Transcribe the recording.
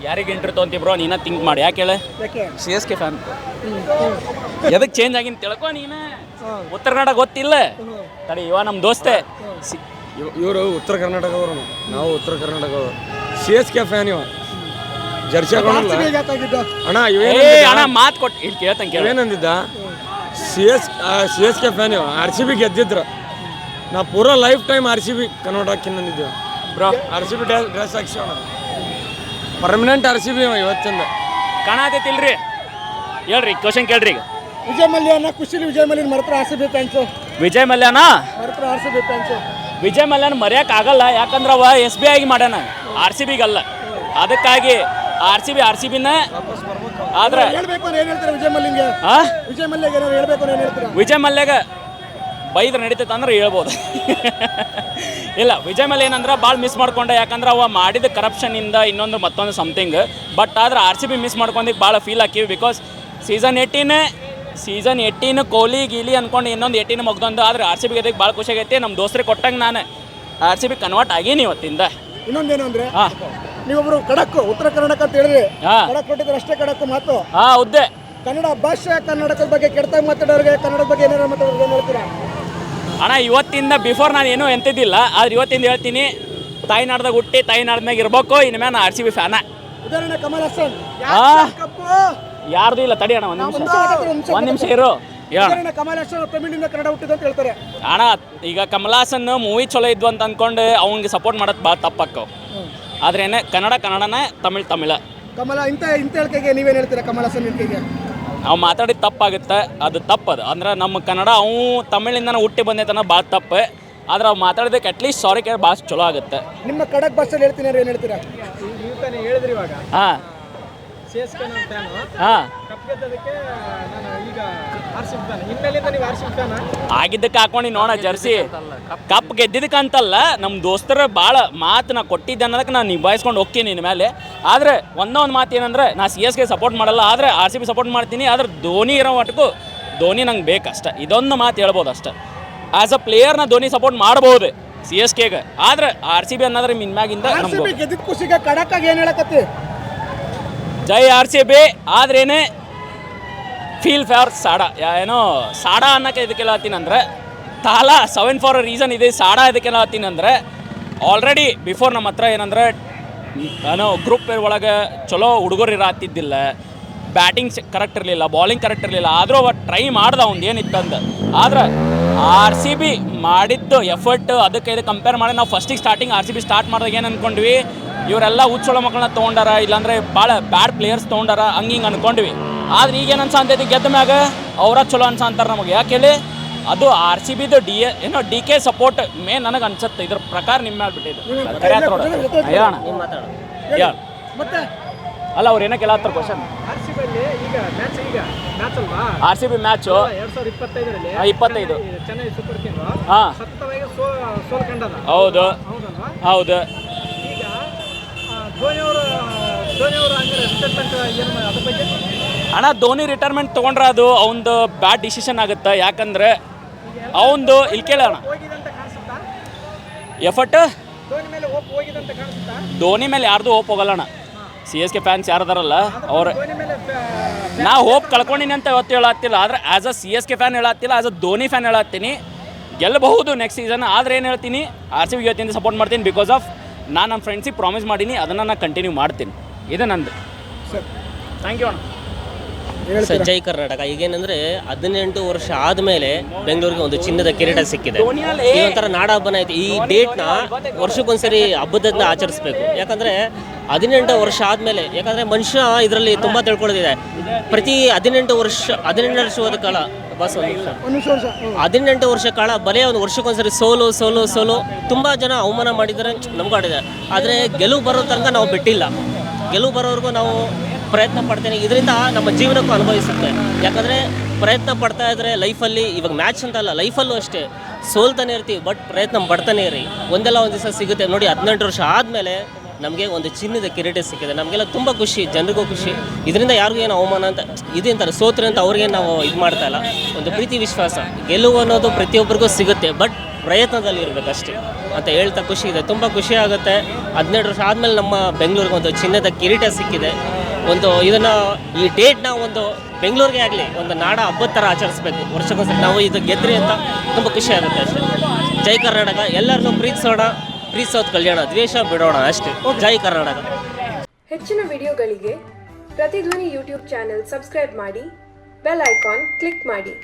ಯಾರಿಗೆ entry ತೊಗೊಂತಿ bro ನೀನ think ಮಾಡಿ ಯಾಕೆ ಹೇಳ ಯಾಕೆ ಸಿ ಎಸ್ ಕೆ ಫ್ಯಾನ್ ಎದಕ್ಕೆ ಚೇಂಜ್ ಆಗಿನ ತಿಳ್ಕೊ ನೀನು ಉತ್ತರ ಕನ್ನಡ ಗೊತ್ತಿಲ್ಲ ತಡಿ ಇವ ನಮ್ಮ ದೋಸ್ತೆ ಇವರು ಉತ್ತರ ಕರ್ನಾಟಕವರು ನಾವು ಉತ್ತರ ಕರ್ನಾಟಕವರು ಸಿ ಎಸ್ ಕೆ ಫ್ಯಾನ್ ಇವ ಜರ್ಸಿ ಹಾಕೊಂಡಲ್ಲ ಅಣ್ಣ ಅಣ್ಣ ಮಾತು ಕೊಟ್ಟು ಇಲ್ಲಿ ಕೇಳ್ತಂಗೆ ಕೇಳ ಏನಂದಿದ್ದ ಸಿ ಎಸ್ ಕೆ ಫ್ಯಾನ್ ಇವ ಆರ್ ಸಿ ಬಿ ಗೆದ್ದಿದ್ರ ನಾ ಪೂರಾ lifetime R C B ಕನ್ನಡಕ್ಕಿಂತ ಅಂದಿದ್ದೇವೆ bro R C B dress ಹಾಕ್ಸೋಣ ಪರ್ಮನೆಂಟ್ ಆರ್ ಸಿ ಬಿ ಇವತ್ತಿಂದ ಕಾಣತೈತಿಲ್ರಿ ಹೇಳ್ರಿ ಕ್ವಶನ್ ಕೇಳ್ರಿ ಈಗ ವಿಜಯ್ ಮಲ್ಯನ ಖುಷಿಲಿ ವಿಜಯ್ ಮಲ್ಯನ ಮರತ್ರ R C B fans Vijay ಮಲ್ಯನ ಮರತ್ರ R C B fans Vijay ಮಲ್ಯನ ಮರೆಯಕ್ಕೆ ಆಗಲ್ಲ ಯಾಕಂದ್ರೆ ಅವ ಎಸ್ ಬಿ ಐಗೆ ಮಾಡ್ಯಾನ ಆರ್ ಸಿ ಬಿಗಲ್ಲ ಅದಕ್ಕಾಗಿ ಆರ್ ಸಿ ಬಿನ ಆದ್ರೆ ಹೇಳ್ಬೇಕು ಅಂದ್ರೆ ಏನ್ ಹೇಳ್ತೀರಾ ವಿಜಯ್ ಮಲ್ಯಂಗೆ ವಿಜಯ್ ಮಲ್ಯಗೆ ಏನಾದ್ರು ಹೇಳ್ಬೇಕು ಅಂದ್ರೆ ಏನ್ ಹೇಳ್ತೀರಾ ವಿಜಯ್ ಮಲ್ಯಗ ಬೈದ್ರೆ ನಡೀತೈತೆ ಅಂದ್ರೆ ಹೇಳ್ಬೋದು ಇಲ್ಲ ವಿಜಯ್ ಮಲ್ಯ ಏನಂದ್ರೆ ಭಾಳ ಮಿಸ್ ಮಾಡ್ಕೊಂಡೆ ಯಾಕಂದ್ರೆ ಅವ ಮಾಡಿದ ಕರಪ್ಷನಿಂದ ಇನ್ನೊಂದು ಮತ್ತೊಂದು ಸಮಥಿಂಗ್ ಬಟ್ ಆದ್ರೆ ಆರ್ ಸಿ ಬಿ ಮಿಸ್ ಮಾಡ್ಕೊಂಡಿದ್ದು ಭಾಳ ಫೀಲ್ ಹಾಕಿವಿ ಬಿಕಾಸ್ ಸೀಸನ್ 18 ಕೊಹ್ಲಿ ಗೀಲಿ ಅನ್ಕೊಂಡು ಇನ್ನೊಂದು 18 ಮುಗ್ದೊಂದು ಆದ್ರೆ ಆರ್ ಸಿ ಬಿಗೆ ಅದಕ್ಕೆ ಭಾಳ ಖುಷಿ ಆಗೈತಿ ನಮ್ಮ ದೋಸ್ತರಿಗೆ ಕೊಟ್ಟಂಗೆ ನಾನು ಆರ್ ಸಿ ಬಿ ಕನ್ವರ್ಟ್ ಆಗೀನಿ ಇವತ್ತಿಂದ ಇನ್ನೊಂದೇನು ಅಂದ್ರೆ ನೀವೊಬ್ರು ಖಡಕ್ ಉತ್ತರ ಕರ್ನಾಟಕ ಅಂತ ಹೇಳಿದ್ರಿ ಖಡಕ್ ಕೊಟ್ಟಿದ್ರೆ ಅಷ್ಟೇ ಖಡಕ್ ಮಾತು ಹೌದೇ ಕನ್ನಡ ಭಾಷೆ ಕರ್ನಾಟಕದ ಬಗ್ಗೆ ಕೆಡ್ತಾಗಿ ಮಾತಾಡೋರಿಗೆ ಕನ್ನಡದ ಬಗ್ಗೆ ಏನಾರು ಮಾತಾಡೋರಿಗೆ ಏನು ಹೇಳ್ತೀರಾ ಅಣ್ಣ ಇವತ್ತಿಂದ ಬಿಫೋರ್ ನಾನು ಏನೂ ಎಂತಿದ್ದಿಲ್ಲ ಆದ್ರೆ ಇವತ್ತಿಂದ ಹೇಳ್ತೀನಿ ತಾಯಿನಾಡ್ದಾಗ ಹುಟ್ಟಿ ತಾಯಿನಾಡ್ದಾಗ ಇರ್ಬೇಕು ಇನ್ನು ಮೇಲೆ ಆರ್ ಸಿ ಬಿ ಫ್ಯಾನ ಉದಾಹರಣೆ ಕಮಲ್ ಹಾಸನ್ ಯಾರ್ದು ಇಲ್ಲ ತಡಿ ಅಣ್ಣ ಒಂದು ನಿಮಿಷ ಇರು ಹೇಳ ಕಮಲ್ ಹಾಸನ್ ತಮಿಳಿಂದ ಕನ್ನಡ ಹುಟ್ಟಿದ ಅಂತ ಹೇಳ್ತಾರೆ ಅಣ್ಣ ಈಗ ಕಮಲ್ ಹಾಸನ್ ಮೂವಿ ಚಲೋ ಇದ್ವು ಅಂತ ಅಂದ್ಕೊಂಡು ಅವ್ನಿಗೆ ಸಪೋರ್ಟ್ ಮಾಡೋದು ಭಾಳ ತಪ್ಪಕ್ಕವು ಆದ್ರೇನೆ ಕನ್ನಡನೇ ತಮಿಳ ಕಮಲ ಇಂಥ ಹೇಳಿಕೆಗೆ ನೀವೇನು ಹೇಳ್ತೀರಾ ಕಮಲ್ ಹಾಸನ್ ಹೇಳಿಕೆಗೆ ನಾವು ಮಾತಾಡಿದ ತಪ್ಪಾಗುತ್ತೆ ಅದು ತಪ್ಪದು ಅಂದ್ರೆ ನಮ್ಮ ಕನ್ನಡ ಅವು ತಮಿಳಿಂದನೇ ಹುಟ್ಟಿ ಬಂದೈತನ ಭಾಳ ತಪ್ಪು ಆದ್ರೆ ಅವು ಮಾತಾಡೋದಕ್ಕೆ ಅಟ್ಲೀಸ್ಟ್ ಸಾರಿ ಕೇಳಿ ಭಾಳ ಚಲೋ ಆಗುತ್ತೆ ನಿಮ್ಮ ಖಡಕ್ ಭಾಷೆಯಲ್ಲಿ ಹೇಳ್ತೀನಿ ಏನು ಹೇಳ್ತೀರಾ ನೀವು ತಾನೇ ಹೇಳಿದ್ರಿ ಇವಾಗ ಹಾಂ ಸಿ ಎಸ್ ಕೆ ನನ್ನ ಫ್ಯಾನು ಹಾಂ ಕಪ್ ಗೆದ್ದದಕ್ಕೆ ನಾನು ಈಗ ಆರ್ ಸಿ ಬಿ ಫ್ಯಾನ್ ಇನ್ಮೇಲಿಂದ ನೀವು ಆರ್ ಸಿ ಬಿ ಫ್ಯಾನ ಆಗಿದ್ದಕ್ಕೆ ಹಾಕೊಂಡು ನೋಡ ಜರ್ಸಿ ಕಪ್ ಗೆದ್ದಿದ್ದಕ್ಕಂತಲ್ಲ ನಮ್ಮ ದೋಸ್ತರ ಭಾಳ ಮಾತು ನಾ ಕೊಟ್ಟಿದ್ದೆ ಅನ್ನೋದಕ್ಕೆ ನಾನು ನಿಭಾಯಿಸ್ಕೊಂಡು ಹೋಗ್ತೀನಿ ನಿನ್ನ ಮೇಲೆ ಆದರೆ ಒಂದೊಂದು ಮಾತು ಏನಂದ್ರೆ ನಾ ಸಿ ಎಸ್ ಗೆ ಸಪೋರ್ಟ್ ಮಾಡಲ್ಲ ಆದರೆ ಆರ್ ಸಿ ಬಿ ಸಪೋರ್ಟ್ ಮಾಡ್ತೀನಿ ಆದ್ರೆ ಧೋನಿ ಇರೋ ಮಟ್ಟಕ್ಕೂ ಧೋನಿ ನಂಗೆ ಬೇಕಷ್ಟೆ ಇದೊಂದು ಮಾತು ಹೇಳ್ಬೋದು ಅಷ್ಟೆ ಆ್ಯಸ್ ಅ ಪ್ಲೇಯರ್ ನಾ ಧೋನಿ ಸಪೋರ್ಟ್ ಮಾಡ್ಬೋದು ಸಿ ಎಸ್ ಕೆಗೆ ಆದರೆ ಆರ್ ಸಿ ಬಿ ಅನ್ನೋದ್ರೆ ಮಿನ್ಮ್ಯಾಗಿಂದ ನಮ್ಗೆ ಗೆದ್ದಿದ್ದ ಖುಷಿಗೆ ಖಡಕ್ಕಾಗಿ ಏನು ಹೇಳಕತ್ತಿ ಜೈ ಆರ್ ಸಿ ಬಿ ಆದ್ರೇನೆ ಫೀಲ್ ಫಾರ್ ಸಾಡಾ ಏನೋ ಸಾಡಾ ಅನ್ನೋಕೆ ಇದಕ್ಕೆ ಹೇಳತ್ತೀನಿ ಅಂದರೆ ತಾಲಾ 7 ಫಾರ್ ಅ ರೀಸನ್ ಇದೆ ಸಾಡಾ ಇದಕ್ಕೆ ಹೇಳತ್ತೀನಿ ಅಂದರೆ ಆಲ್ರೆಡಿ ಬಿಫೋರ್ ನಮ್ಮ ಹತ್ರ ಏನಂದ್ರೆ ಏನೋ ಗ್ರೂಪ್ ಒಳಗೆ ಚಲೋ ಹುಡುಗರು ಇರತ್ತಿದ್ದಿಲ್ಲ ಬ್ಯಾಟಿಂಗ್ ಕರೆಕ್ಟ್ ಇರಲಿಲ್ಲ ಬಾಲಿಂಗ್ ಕರೆಕ್ಟ್ ಇರಲಿಲ್ಲ ಆದರೂ ಅವ ಟ್ರೈ ಮಾಡ್ದ ಅವ್ನು ಏನಿತ್ತಂದು ಆದ್ರೆ ಆರ್ ಸಿ ಬಿ ಮಾಡಿದ್ದು ಎಫರ್ಟ್ ಅದಕ್ಕೆ ಇದು ಕಂಪೇರ್ ಮಾಡಿ ನಾವು ಫಸ್ಟಿಗೆ starting R C B start ಮಾಡಿದಾಗ ಏನು ಅಂದ್ಕೊಂಡ್ವಿ ಇವರೆಲ್ಲ ಹುಚ್ಚೊಳ ಮಕ್ಕಳನ್ನ ತೊಗೊಂಡಾರ ಇಲ್ಲಾಂದ್ರೆ ಭಾಳ ಬ್ಯಾಡ್ ಪ್ಲೇಯರ್ಸ್ ತೊಗೊಂಡಾರ ಹಿಂಗೆ ಅಂದ್ಕೊಂಡ್ವಿ ಆದ್ರೆ ಈಗೇನು ಅನ್ಸಂತೈತಿ ಗೆದ್ದ ಮ್ಯಾಗ ಅವರ ಚಲೋ ಅನ್ಸಂತಾರೆ ನಮಗೆ ಯಾಕೆ ಹೇಳಿ ಅದು ಆರ್ ಸಿ ಬಿದು ಡಿ ಕೆ ಸಪೋರ್ಟ್ ಮೇನ್ ನನಗೆ ಅನ್ಸುತ್ತೆ ಇದ್ರ ಪ್ರಕಾರ ನಿಮ್ಮ ಮೇಲೆ ಬಿಟ್ಟಿದ್ದು ಮತ್ತೆ ಅಲ್ಲ ಅವ್ರು ಏನಕ್ಕೆ ಕೇಳತ್ತಾರ ಕ್ವಶನ್ ಆರ್ ಸಿ ಬಿಯಲ್ಲಿ ಈಗ ಮ್ಯಾಚ್ ಅಲ್ವಾ ಆರ್ ಸಿ ಬಿ ಮ್ಯಾಚು 2025ರಲ್ಲಿ 25 ಚೆನ್ನೈ ಸೂಪರ್ ಕಿಂಗ್ ಹಾಂ ಸತತವಾಗಿ ಸೋಲ್ ಕಂಡದ ಹೌದು ಹೌದಲ್ವಾ ಹೌದು ಈಗ ಧೋನಿ ಅವರು ಹಂಗೆ ರಿಟೈರ್ಮೆಂಟ್ ಏನು ಅದ್ರ ಬಗ್ಗೆ ಅಣ್ಣ ಧೋನಿ ರಿಟೈರ್ಮೆಂಟ್ ತೊಗೊಂಡ್ರೆ ಅದು ಅವನದು ಬ್ಯಾಡ್ ಡಿಸಿಷನ್ ಆಗುತ್ತೆ ಯಾಕಂದ್ರೆ ಅವನದು ಇಲ್ಲಿ ಕೇಳೋಣ ಹೋಗಿದೆ ಅಂತ ಕಾಣಿಸುತ್ತಾ ಎಫರ್ಟ್ ಧೋನಿ ಮೇಲೆ ಹೋಗಿದೆ ಅಂತ ಕಾಣಿಸುತ್ತಾ ಧೋನಿ ಮೇಲೆ ಯಾರ್ದು ಹೋಪ್ ಹೋಗಲ್ಲಣ್ಣ ಸಿ ಎಸ್ ಕೆ ಫ್ಯಾನ್ಸ್ ಯಾರದಾರಲ್ಲ ಅವ್ರು ಧೋನಿ ಮೇಲೆ ನಾ ಹೋಪ್ ಕಳ್ಕೊಂಡಿನಿ ಅಂತ ಇವತ್ತು ಹೇಳತ್ತಿಲ್ಲ ಆದರೆ as a C S K fan ಹೇಳತ್ತಿಲ್ಲ ಆ್ಯಸ್ ಅ ಧೋನಿ ಫ್ಯಾನ್ ಹೇಳತ್ತೀನಿ ಗೆಲ್ಲಬಹುದು ನೆಕ್ಸ್ಟ್ ಸೀಸನ್ ಆದರೆ ಏನು ಹೇಳ್ತೀನಿ ಆರ್ ಸಿ ಬಿ ಇವತ್ತಿಂದ ಸಪೋರ್ಟ್ ಮಾಡ್ತೀನಿ ಬಿಕಾಸ್ ಆಫ್ ನಾನು ನನ್ನ ಫ್ರೆಂಡ್ಸಿಗೆ ಪ್ರಾಮಿಸ್ ಮಾಡೀನಿ ಅದನ್ನು ನಾನು ಕಂಟಿನ್ಯೂ ಮಾಡ್ತೀನಿ ಇದು ನಂದು ಸರ್ ಥ್ಯಾಂಕ್ ಯು ಅಣ್ಣ ಜೈ ಕರ್ನಾಟಕ ಈಗೇನಂದ್ರೆ 18 ವರ್ಷ ಆದಮೇಲೆ ಬೆಂಗಳೂರಿಗೆ ಒಂದು ಚಿನ್ನದ ಕಿರೀಟ ಸಿಕ್ಕಿದೆ ಈ ಒಂಥರ ನಾಡ ಹಬ್ಬನ ಐತಿ ಈ ಡೇಟ್ನ ವರ್ಷಕ್ಕೊಂದ್ಸರಿ ಹಬ್ಬದಿಂದ ಆಚರಿಸ್ಬೇಕು ಯಾಕಂದ್ರೆ 18 ವರ್ಷ ಆದಮೇಲೆ ಯಾಕಂದ್ರೆ ಮನುಷ್ಯ ಇದರಲ್ಲಿ ತುಂಬ ತಿಳ್ಕೊಳ್ಳೋದಿದೆ ಪ್ರತಿ 18 ವರ್ಷದ ಕಾಲ ಬಸ್ ಒಂದು ನಿಮಿಷ 18 ವರ್ಷ ಕಾಲ ಬರೀ ಒಂದು ವರ್ಷಕ್ಕೊಂದ್ಸರಿ ಸೋಲು ತುಂಬ ಜನ ಅವಮಾನ ಮಾಡಿದರೆ ನಮ್ಗಾಡಿದೆ ಆದರೆ ಗೆಲುವು ಬರೋ ತನಕ ನಾವು ಬಿಟ್ಟಿಲ್ಲ ಗೆಲುವು ಬರೋವರೆಗೂ ನಾವು ಪ್ರಯತ್ನ ಪಡ್ತೇನೆ ಇದರಿಂದ ನಮ್ಮ ಜೀವನಕ್ಕೂ ಅನುಭವಿಸುತ್ತೆ ಯಾಕಂದರೆ ಪ್ರಯತ್ನ ಪಡ್ತಾ ಇದ್ದರೆ ಲೈಫಲ್ಲಿ ಇವಾಗ ಮ್ಯಾಚ್ ಅಂತ ಅಲ್ಲ ಲೈಫಲ್ಲೂ ಅಷ್ಟೇ ಸೋಲ್ತಾನೆ ಇರ್ತೀವಿ ಬಟ್ ಪ್ರಯತ್ನ ಪಡ್ತಾನೆ ಇರಿ ಒಂದೆಲ್ಲ ಒಂದು ದಿವಸ ಸಿಗುತ್ತೆ ನೋಡಿ 18 ವರ್ಷ ಆದಮೇಲೆ ನಮಗೆ ಒಂದು ಚಿನ್ನದ ಕಿರೀಟ ಸಿಕ್ಕಿದೆ ನಮಗೆಲ್ಲ ತುಂಬ ಖುಷಿ ಜನರಿಗೂ ಖುಷಿ ಇದರಿಂದ ಯಾರಿಗೂ ಏನು ಅವಮಾನ ಅಂತ ಇದೆ ಅಂತಾರೆ ಸೋತ್ರೆ ಅಂತ ಅವ್ರಿಗೆ ನಾವು ಇದು ಮಾಡ್ತಾ ಇಲ್ಲ ಒಂದು ಪ್ರೀತಿ ವಿಶ್ವಾಸ ಗೆಲುವು ಅನ್ನೋದು ಪ್ರತಿಯೊಬ್ಬರಿಗೂ ಸಿಗುತ್ತೆ ಬಟ್ ಪ್ರಯತ್ನದಲ್ಲಿ ಇರಬೇಕಷ್ಟೇ ಅಂತ ಹೇಳ್ತಾ ಖುಷಿ ಇದೆ. ತುಂಬ ಖುಷಿ ಆಗುತ್ತೆ. 17 ವರ್ಷ ಆದಮೇಲೆ ನಮ್ಮ ಬೆಂಗಳೂರಿಗೆ ಒಂದು ಚಿನ್ನದ ಕಿರೀಟ ಸಿಕ್ಕಿದೆ. ಒಂದು ಇದನ್ನು ಈ ಡೇಟ್ನ ಒಂದು ಬೆಂಗಳೂರಿಗೆ ಆಗಲಿ ಒಂದು ನಾಡ ಹಬ್ಬದ ಥರ ಆಚರಿಸ್ಬೇಕು. ವರ್ಷಕ್ಕೊಂದ್ಸರಿ ನಾವು ಇದು ಗೆದ್ರಿ ಅಂತ ತುಂಬ ಖುಷಿ ಆಗುತ್ತೆ ಅಷ್ಟೇ. ಜೈ ಕರ್ನಾಟಕ. ಎಲ್ಲರನ್ನೂ ಪ್ರೀತಿಸೋದು ಕಲ್ಯಾಣ, ದ್ವೇಷ ಬಿಡೋಣ ಅಷ್ಟೇ. ಜೈ ಕರ್ನಾಟಕ. ಹೆಚ್ಚಿನ ವಿಡಿಯೋಗಳಿಗೆ ಪ್ರತಿಧ್ವನಿ ಯೂಟ್ಯೂಬ್ ಚಾನೆಲ್ ಸಬ್ಸ್ಕ್ರೈಬ್ ಮಾಡಿ, ಬೆಲ್ ಐಕಾನ್ ಕ್ಲಿಕ್ ಮಾಡಿ.